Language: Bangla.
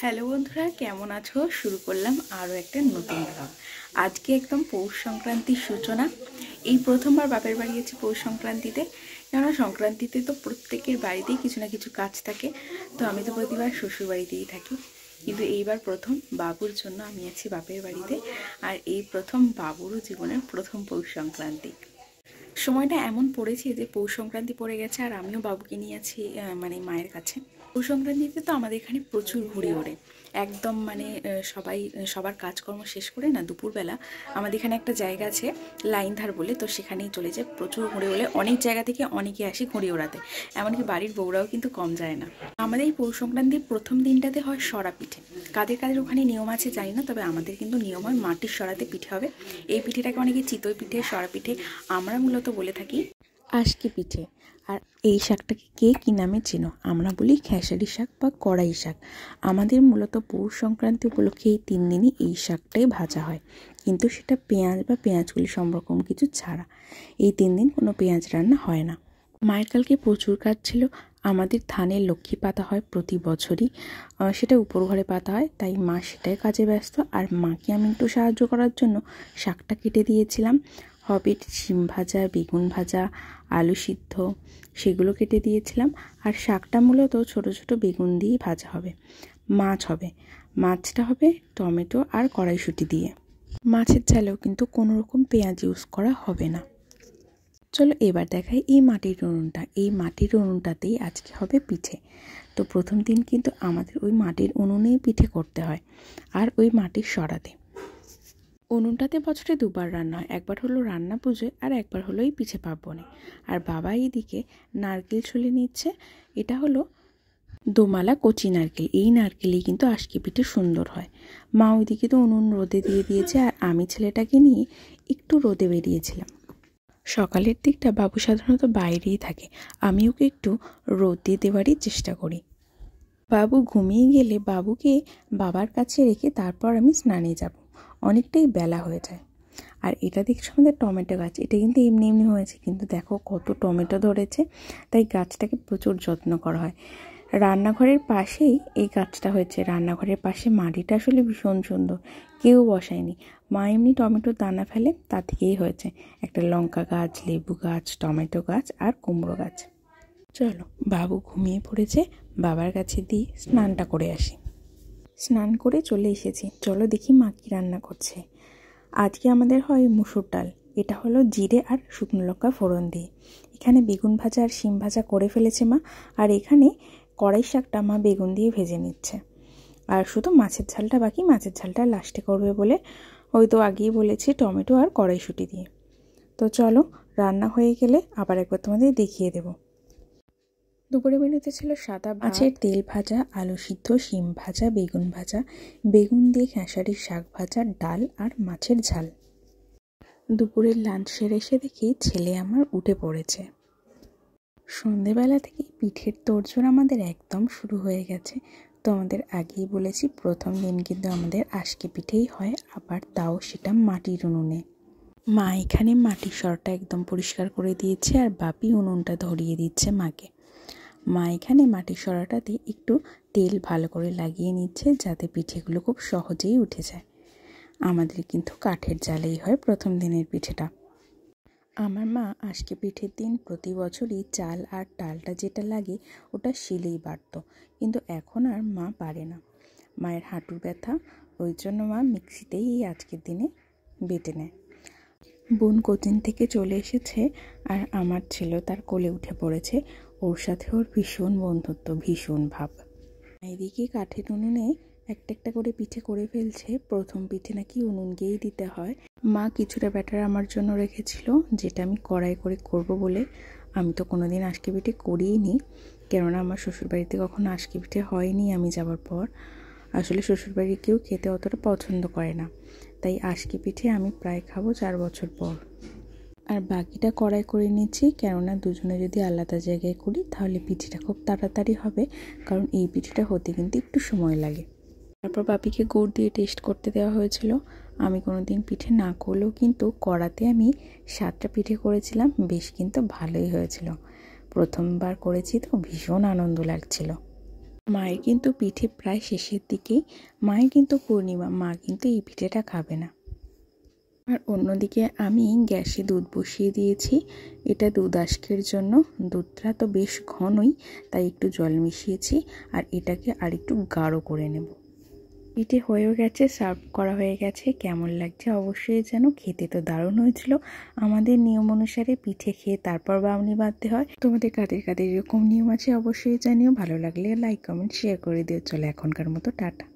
হ্যালো বন্ধুরা, কেমন আছো? শুরু করলাম আরও একটা নতুন ব্লগ। আজকে একদম পৌষ সংক্রান্তির সূচনা। এই প্রথমবার বাপের বাড়ি গেছি পৌষ সংক্রান্তিতে। কেননা সংক্রান্তিতে তো প্রত্যেকের বাড়িতেই কিছু না কিছু কাজ থাকে, তো আমি তো প্রতিবার শ্বশুর বাড়িতেই থাকি, কিন্তু এইবার প্রথম বাবুর জন্য আমি আছি বাপের বাড়িতে। আর এই প্রথম বাবুরও জীবনের প্রথম পৌষ সংক্রান্তি। সময়টা এমন পড়েছে যে পৌষ সংক্রান্তি পড়ে গেছে আর আমিও বাবুকে নিয়ে আছি মানে মায়ের কাছে। পৌষ সংক্রান্তিতে তো আমাদের এখানে প্রচুর ঘুড়ি ওড়ে। একদম মানে সবাই সবার কাজকর্ম শেষ করে না দুপুরবেলা আমাদের এখানে একটা জায়গা আছে লাইনধার বলে, তো সেখানেই চলে যায় প্রচুর ঘুড়ি ওড়ে। অনেক জায়গা থেকে অনেকে আসে ঘুড়ি ওড়াতে, এমনকি বাড়ির বউরাও কিন্তু কম যায় না। আমাদের এই পৌষ সংক্রান্তির প্রথম দিনটাতে হয় সরা পিঠে। কাদের কাদের ওখানে নিয়ম আছে জানি না, তবে আমাদের কিন্তু নিয়ম হয় মাটির সরাতে পিঠে হবে। এই পিঠেটাকে অনেকে চিতই পিঠে, সরা পিঠে, আমরা মূলত বলে থাকি আশকি পিঠে। আর এই শাকটাকে কে কী নামে চেনো? আমরা বলি খেসারি শাক বা কড়াই শাক। আমাদের মূলত পৌষ সংক্রান্তি উপলক্ষে এই 3 দিনই এই শাকটাই ভাজা হয়, কিন্তু সেটা পেঁয়াজ বা পেঁয়াজগুলি সম্রকম কিছু ছাড়া। এই 3 দিন কোনো পেঁয়াজ রান্না হয় না। মায়ের কালকে প্রচুর কাজ ছিল। আমাদের ধানের লক্ষ্মী পাতা হয় প্রতি বছরই, সেটা উপর ঘরে পাতা হয়, তাই মা সেটাই কাজে ব্যস্ত। আর মাকে আমি একটু সাহায্য করার জন্য শাকটা কেটে দিয়েছিলাম। হবে শিম ভাজা, বেগুন ভাজা, আলু সিদ্ধ, সেগুলো কেটে দিয়েছিলাম। আর শাকটা মূলত ছোট ছোট বেগুন দিয়েই ভাজা হবে। মাছ হবে, মাছটা হবে টমেটো আর কড়াইশুঁটি দিয়ে। মাছের ঝালেও কিন্তু কোনো রকম পেঁয়াজ ইউজ করা হবে না। চলো এবার দেখাই এই মাটির উনুনটা। এই মাটির উনুনটাতেই আজকে হবে পিঠে। তো প্রথম দিন কিন্তু আমাদের ওই মাটির উনুনেই পিঠে করতে হয়, আর ওই মাটির সরাতে। উনুনটাতে বছরে 2বার রান্না হয়, একবার হলো রান্না পুজোয় আর একবার হলো এই পিঠে পার্বণে। আর বাবা এইদিকে নারকেল ছুলে নিচ্ছে। এটা হলো দোমালা কচি নারকেল। এই নারকেলেই কিন্তু আশকি পিঠে সুন্দর হয়। মা ওইদিকে তো উনুন রোদে দিয়ে দিয়েছে, আর আমি ছেলেটাকে নিয়ে একটু রোদে বেরিয়েছিলাম। সকালের দিকটা বাবু সাধারণত বাইরেই থাকে, আমি ওকে একটু রোদ দিয়ে দেওয়ারই চেষ্টা করি। বাবু ঘুমিয়ে গেলে বাবুকে বাবার কাছে রেখে তারপর আমি স্নানে যাব। অনেকটাই বেলা হয়ে যায়। আর এটা দেখছো আমাদের টমেটো গাছ। এটা কিন্তু এমনি এমনি হয়েছে, কিন্তু দেখো কত টমেটো ধরেছে। তাই গাছটাকে প্রচুর যত্ন করা হয়। রান্নাঘরের পাশেই এই গাছটা হয়েছে। রান্নাঘরের পাশে মাটিটা আসলে ভীষণ সুন্দর, কেউ বসায়নি। মা এমনি টমেটোর দানা ফেলে, তা থেকেই হয়েছে একটা লঙ্কা গাছ, লেবু গাছ, টমেটো গাছ আর কুমড়ো গাছ। চলো, বাবু ঘুমিয়ে পড়েছে, বাবার কাছে দিয়ে স্নানটা করে আসি। স্নান করে চলে এসেছি। চলো দেখি মা কী রান্না করছে। আজকে আমাদের হয় মুসুর ডাল। এটা হলো জিরে আর শুকনো লঙ্কা ফোড়ন দিয়ে। এখানে বেগুন ভাজা আর শিম ভাজা করে ফেলেছে মা। আর এখানে কড়াই শাকটা মা বেগুন দিয়ে ভেজে নিচ্ছে। আর শুধু মাছের ঝালটা বাকি, মাছের ঝালটা লাস্টে করবে বলে ওই তো আগেই বলেছি টমেটো আর কড়াইশুঁটি দিয়ে। তো চলো, রান্না হয়ে গেলে আবার একবার তোমাদের দেখিয়ে দেবো। দুপুরে মেনুতে ছিল সাদা মাছের তেল ভাজা, আলু সিদ্ধ, শিম ভাজা, বেগুন ভাজা, বেগুন দিয়ে খেসারির শাক ভাজা, ডাল আর মাছের ঝাল। দুপুরের লাঞ্চ সেরে এসে দেখি ছেলে আমার উঠে পড়েছে। সন্ধেবেলা থেকে পিঠের তোড়জোড় আমাদের একদম শুরু হয়ে গেছে। তো আমাদের আগেই বলেছি প্রথম দিন কিন্তু আমাদের আশকি পিঠেই হয়, আবার তাও সেটা মাটির উনুনে। মা এখানে মাটির সরটা একদম পরিষ্কার করে দিয়েছে, আর বাপি উনুনটা ধরিয়ে দিচ্ছে মাকে। মা এখানে মাটির সরাটাতে একটু তেল ভালো করে লাগিয়ে নিচ্ছে, যাতে পিঠেগুলো খুব সহজেই উঠে যায়। আমাদের কিন্তু কাঠের জালেই হয় প্রথম দিনের পিঠেটা। আমার মা আজকে পিঠের দিন প্রতি বছরই চাল আর ডালটা যেটা লাগে ওটা শিলেই বাটতো, কিন্তু এখন আর মা পারে না। মায়ের হাঁটুর ব্যথা, ওই জন্য মা মিক্সিতেই এই আজকের দিনে বেটে নেয়। বোন কোচিং থেকে চলে এসেছে, আর আমার ছেলে তার কোলে উঠে পড়েছে। ওর সাথে ওর ভীষণ বন্ধুত্ব, ভীষণ ভাব। এদিকে কাঠের উনুনে একটা একটা করে পিঠে করে ফেলছে। প্রথম পিঠে নাকি উনুন গিয়েই দিতে হয়। মা কিছুটা ব্যাটার আমার জন্য রেখেছিল, যেটা আমি কড়াই করে করব বলে। আমি তো কোনোদিন আশকি পিঠে করিইনি, কেননা আমার শ্বশুরবাড়িতে কখনো আশকি পিঠে হয়নি আমি যাওয়ার পর। আসলে শ্বশুরবাড়ির কেউ খেতে অতটা পছন্দ করে না, তাই আশকি পিঠে আমি প্রায় খাবো 4 বছর পর। আর বাকিটা কড়াই করে নিচ্ছি, কেননা দুজনে যদি আলাদা জায়গায় করি তাহলে পিঠেটা খুব তাড়াতাড়ি হবে, কারণ এই পিঠেটা হতে কিন্তু একটু সময় লাগে। তারপর বাপিকে গুড় দিয়ে টেস্ট করতে দেওয়া হয়েছিল। আমি কোনোদিন পিঠে না করলেও কিন্তু কড়াতে আমি 7টা পিঠে করেছিলাম, বেশ কিন্তু ভালোই হয়েছিল। প্রথমবার করেছি তো ভীষণ আনন্দ লাগছিল। মায়ের কিন্তু পিঠে প্রায় শেষের দিকেই, মায়ের কিন্তু পূর্ণিমা, মা কিন্তু এই পিঠেটা খাবে না। আর অন্যদিকে আমি গ্যাসে দুধ বসিয়ে দিয়েছি, এটা দুধ আজকের জন্য। দুধটা তো বেশ ঘনই, তাই একটু জল মিশিয়েছি আর এটাকে আর একটু গাঢ় করে নেব। পিঠে হয়েও গেছে, সার্ভ করা হয়ে গেছে। কেমন লাগছে অবশ্যই জানো। খেতে তো দারুণ হয়েছিল। আমাদের নিয়ম অনুসারে পিঠে খেয়ে তারপর বাউনি বাঁধতে হয়। তোমাদের কাদের কাদের এরকম নিয়ম আছে অবশ্যই জানিও। ভালো লাগলে লাইক কমেন্ট শেয়ার করে দিও। চলো এখনকার মতো টাটা।